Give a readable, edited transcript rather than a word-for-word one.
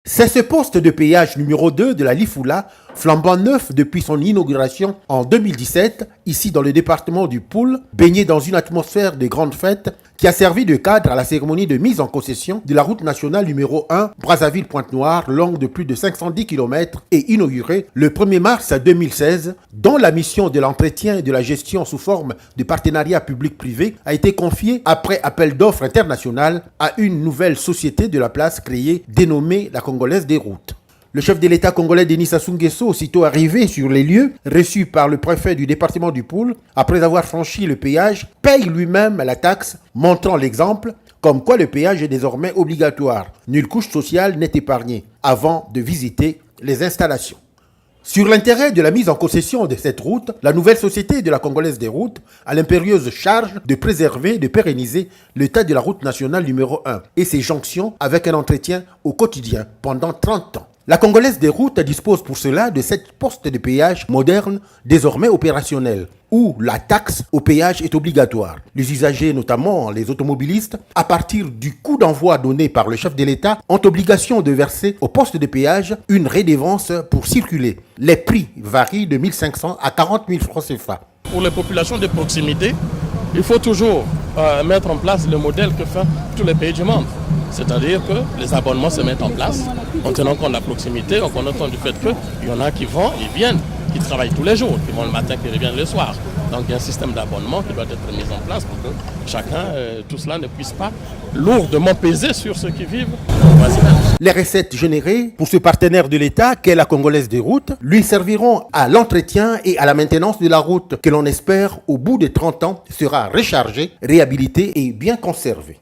C'est ce poste de péage numéro 2 de la Lifula, flambant neuf depuis son inauguration en 2017, ici dans le département du Poul, baigné dans une atmosphère de grande fête, qui a servi de cadre à la cérémonie de mise en concession de la route nationale numéro 1 Brazzaville-Pointe-Noire, longue de plus de 510 km et inaugurée le 1er mars 2016, dont la mission de l'entretien et de la gestion sous forme de partenariat public-privé a été confiée après appel d'offres international à une nouvelle société de la place créée dénommée la Congolaise des routes. Le chef de l'État congolais Denis Sassou Nguesso, aussitôt arrivé sur les lieux, reçu par le préfet du département du Poul, après avoir franchi le péage, paye lui-même la taxe, montrant l'exemple, comme quoi le péage est désormais obligatoire. Nulle couche sociale n'est épargnée avant de visiter les installations. Sur l'intérêt de la mise en concession de cette route, la nouvelle société de la Congolaise des routes a l'impérieuse charge de préserver et de pérenniser l'état de la route nationale numéro 1 et ses jonctions avec un entretien au quotidien pendant 30 ans. La Congolaise des routes dispose pour cela de 7 postes de péage modernes désormais opérationnels, où la taxe au péage est obligatoire. Les usagers, notamment les automobilistes, à partir du coût d'envoi donné par le chef de l'État, ont obligation de verser au poste de péage une redevance pour circuler. Les prix varient de 1 500 à 40 000 francs CFA. Pour les populations de proximité, il faut toujours mettre en place le modèle que font tous les pays du monde. C'est-à-dire que les abonnements se mettent en place en tenant compte de la proximité, en tenant compte du fait qu'il y en a qui vont et viennent, qui travaillent tous les jours, qui vont le matin, qui reviennent le soir. Donc il y a un système d'abonnement qui doit être mis en place pour que chacun, tout cela ne puisse pas lourdement peser sur ceux qui vivent au voisinage. Les recettes générées pour ce partenaire de l'État qu'est la Congolaise des routes lui serviront à l'entretien et à la maintenance de la route que l'on espère au bout de 30 ans sera rechargée, réhabilitée et bien conservée.